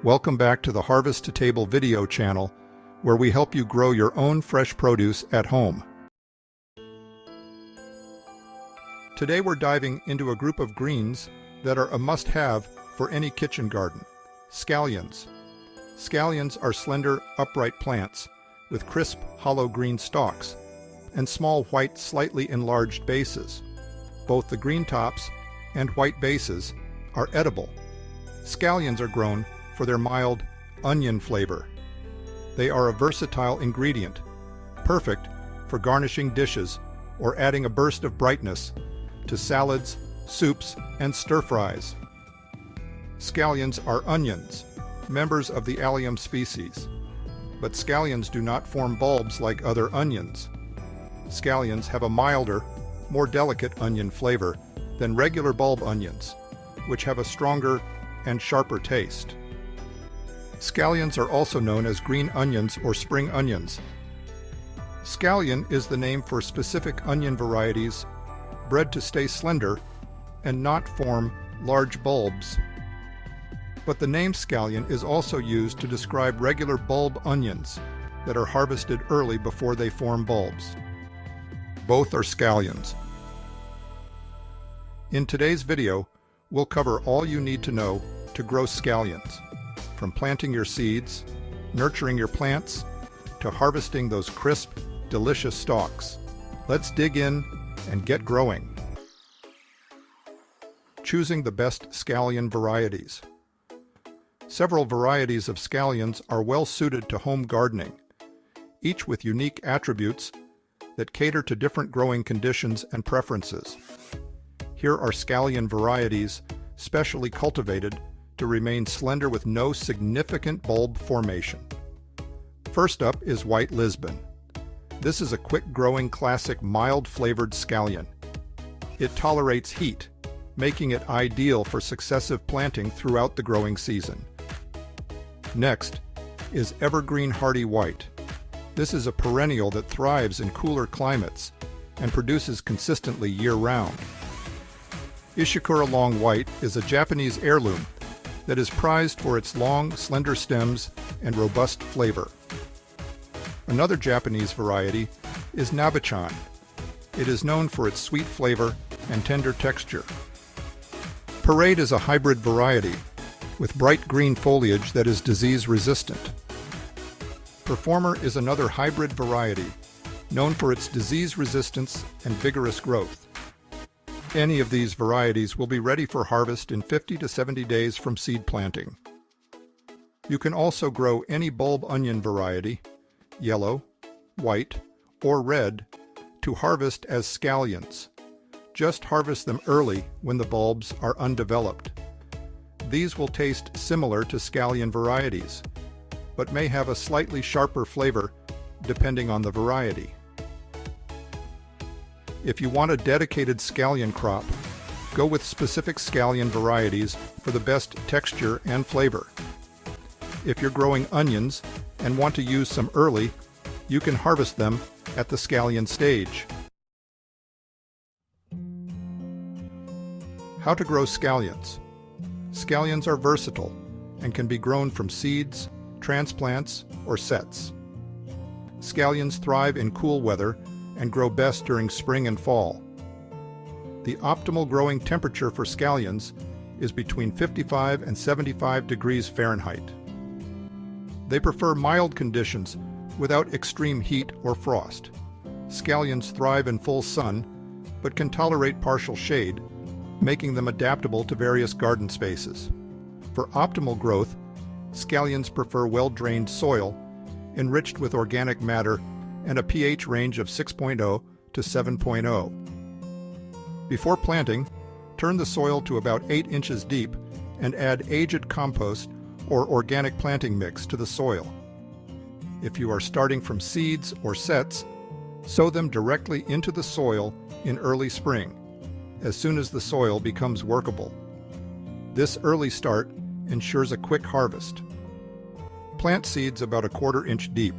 Welcome back to the Harvest to Table video channel, where we help you grow your own fresh produce at home. Today we're diving into a group of greens that are a must-have for any kitchen garden: scallions. Scallions are slender, upright plants with crisp, hollow green stalks and small white, slightly enlarged bases. Both the green tops and white bases are edible. Scallions are grown for their mild onion flavor. They are a versatile ingredient, perfect for garnishing dishes or adding a burst of brightness to salads, soups, and stir-fries. Scallions are onions, members of the allium species, but scallions do not form bulbs like other onions. Scallions have a milder, more delicate onion flavor than regular bulb onions, which have a stronger and sharper taste. Scallions are also known as green onions or spring onions. Scallion is the name for specific onion varieties bred to stay slender and not form large bulbs. But the name scallion is also used to describe regular bulb onions that are harvested early before they form bulbs. Both are scallions. In today's video, we'll cover all you need to know to grow scallions, from planting your seeds, nurturing your plants, to harvesting those crisp, delicious stalks. Let's dig in and get growing. Choosing the best scallion varieties. Several varieties of scallions are well suited to home gardening, each with unique attributes that cater to different growing conditions and preferences. Here are scallion varieties specially cultivated to remain slender with no significant bulb formation. First up is White Lisbon. This is a quick-growing, classic, mild-flavored scallion. It tolerates heat, making it ideal for successive planting throughout the growing season. Next is Evergreen Hardy White. This is a perennial that thrives in cooler climates and produces consistently year-round. Ishikura Long White is a Japanese heirloom that is prized for its long, slender stems and robust flavor. Another Japanese variety is Nabichan. It is known for its sweet flavor and tender texture. Parade is a hybrid variety with bright green foliage that is disease-resistant. Performer is another hybrid variety known for its disease resistance and vigorous growth. Any of these varieties will be ready for harvest in 50 to 70 days from seed planting. You can also grow any bulb onion variety, yellow, white, or red, to harvest as scallions. Just harvest them early when the bulbs are undeveloped. These will taste similar to scallion varieties, but may have a slightly sharper flavor depending on the variety. If you want a dedicated scallion crop, go with specific scallion varieties for the best texture and flavor. If you're growing onions and want to use some early, you can harvest them at the scallion stage. How to grow scallions. Scallions are versatile and can be grown from seeds, transplants, or sets. Scallions thrive in cool weather and grow best during spring and fall. The optimal growing temperature for scallions is between 55 and 75 degrees Fahrenheit. They prefer mild conditions without extreme heat or frost. Scallions thrive in full sun, but can tolerate partial shade, making them adaptable to various garden spaces. For optimal growth, scallions prefer well-drained soil, enriched with organic matter, and a pH range of 6.0 to 7.0. Before planting, turn the soil to about 8 inches deep and add aged compost or organic planting mix to the soil. If you are starting from seeds or sets, sow them directly into the soil in early spring, as soon as the soil becomes workable. This early start ensures a quick harvest. Plant seeds about 1/4 inch deep.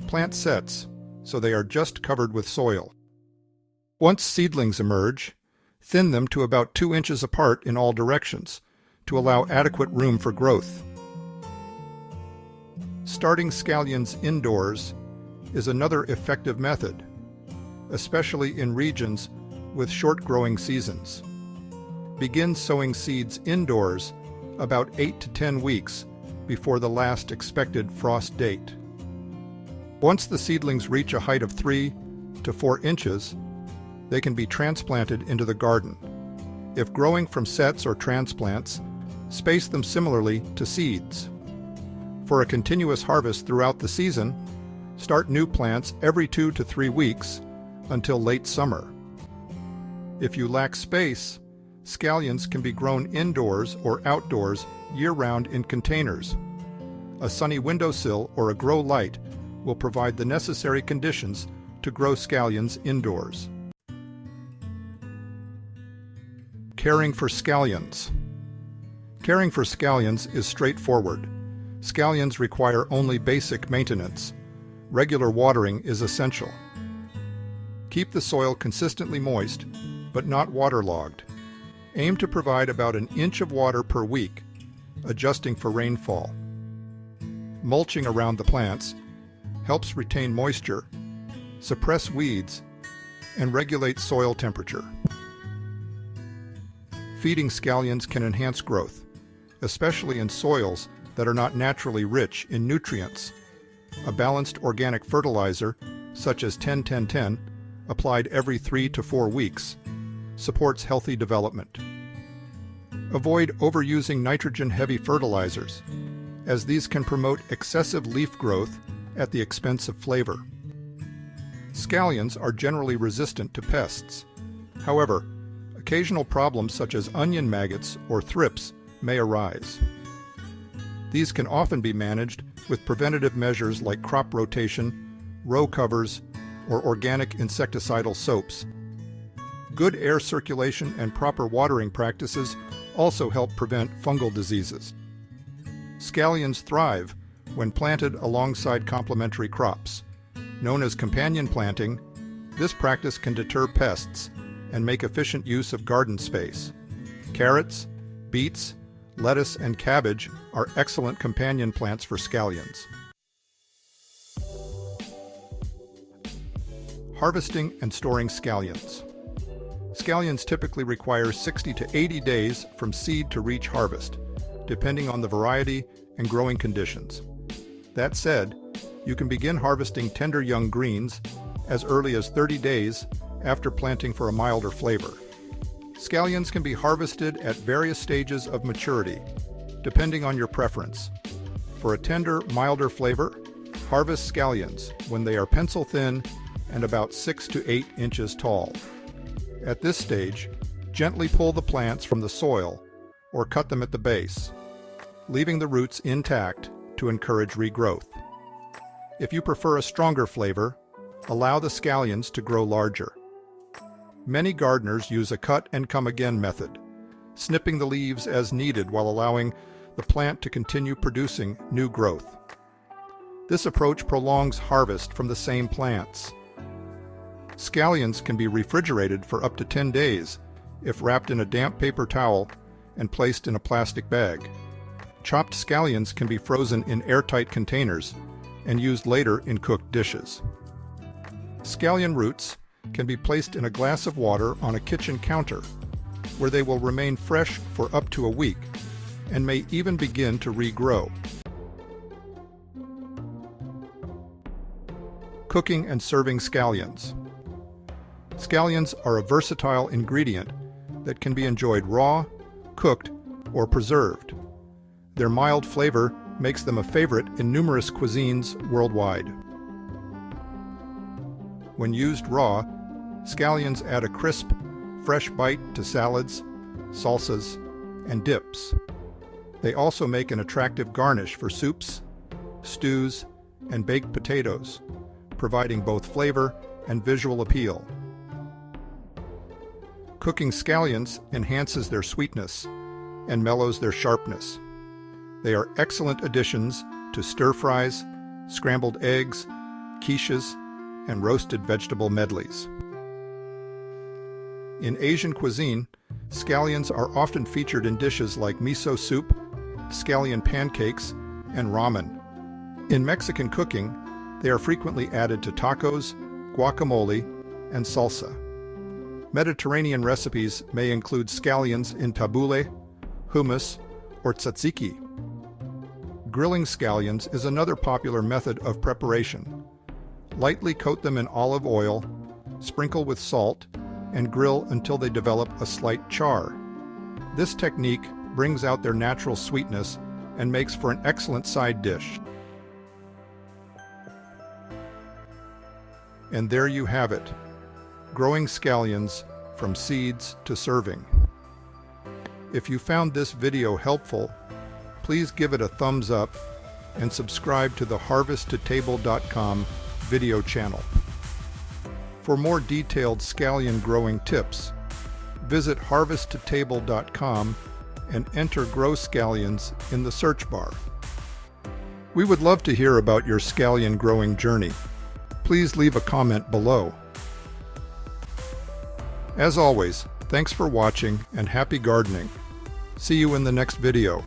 Plant sets so they are just covered with soil. Once seedlings emerge, thin them to about 2 inches apart in all directions to allow adequate room for growth. Starting scallions indoors is another effective method, especially in regions with short growing seasons. Begin sowing seeds indoors about 8 to 10 weeks before the last expected frost date. Once the seedlings reach a height of 3 to 4 inches, they can be transplanted into the garden. If growing from sets or transplants, space them similarly to seeds. For a continuous harvest throughout the season, start new plants every 2 to 3 weeks until late summer. If you lack space, scallions can be grown indoors or outdoors year-round in containers. A sunny windowsill or a grow light will provide the necessary conditions to grow scallions indoors. Caring for scallions. Caring for scallions is straightforward. Scallions require only basic maintenance. Regular watering is essential. Keep the soil consistently moist, but not waterlogged. Aim to provide about an inch of water per week, adjusting for rainfall. Mulching around the plants helps retain moisture, suppress weeds, and regulate soil temperature. Feeding scallions can enhance growth, especially in soils that are not naturally rich in nutrients. A balanced organic fertilizer, such as 10-10-10, applied every 3 to 4 weeks, supports healthy development. Avoid overusing nitrogen-heavy fertilizers, as these can promote excessive leaf growth at the expense of flavor. Scallions are generally resistant to pests. However, occasional problems such as onion maggots or thrips may arise. These can often be managed with preventative measures like crop rotation, row covers, or organic insecticidal soaps. Good air circulation and proper watering practices also help prevent fungal diseases. Scallions thrive when planted alongside complementary crops. Known as companion planting, this practice can deter pests and make efficient use of garden space. Carrots, beets, lettuce, and cabbage are excellent companion plants for scallions. Harvesting and storing scallions. Scallions typically require 60 to 80 days from seed to reach harvest, depending on the variety and growing conditions. That said, you can begin harvesting tender young greens as early as 30 days after planting for a milder flavor. Scallions can be harvested at various stages of maturity, depending on your preference. For a tender, milder flavor, harvest scallions when they are pencil thin and about 6 to 8 inches tall. At this stage, gently pull the plants from the soil or cut them at the base, leaving the roots intact to encourage regrowth. If you prefer a stronger flavor, allow the scallions to grow larger. Many gardeners use a cut-and-come-again method, snipping the leaves as needed while allowing the plant to continue producing new growth. This approach prolongs harvest from the same plants. Scallions can be refrigerated for up to 10 days if wrapped in a damp paper towel and placed in a plastic bag. Chopped scallions can be frozen in airtight containers and used later in cooked dishes. Scallion roots can be placed in a glass of water on a kitchen counter, where they will remain fresh for up to a week and may even begin to regrow. Cooking and serving scallions. Scallions are a versatile ingredient that can be enjoyed raw, cooked, or preserved. Their mild flavor makes them a favorite in numerous cuisines worldwide. When used raw, scallions add a crisp, fresh bite to salads, salsas, and dips. They also make an attractive garnish for soups, stews, and baked potatoes, providing both flavor and visual appeal. Cooking scallions enhances their sweetness and mellows their sharpness. They are excellent additions to stir-fries, scrambled eggs, quiches, and roasted vegetable medleys. In Asian cuisine, scallions are often featured in dishes like miso soup, scallion pancakes, and ramen. In Mexican cooking, they are frequently added to tacos, guacamole, and salsa. Mediterranean recipes may include scallions in tabbouleh, hummus, or tzatziki. Grilling scallions is another popular method of preparation. Lightly coat them in olive oil, sprinkle with salt, and grill until they develop a slight char. This technique brings out their natural sweetness and makes for an excellent side dish. And there you have it, growing scallions from seeds to serving. If you found this video helpful, please give it a thumbs up and subscribe to the harvesttotable.com video channel. For more detailed scallion growing tips, visit harvesttotable.com and enter Grow Scallions in the search bar. We would love to hear about your scallion growing journey. Please leave a comment below. As always, thanks for watching and happy gardening. See you in the next video.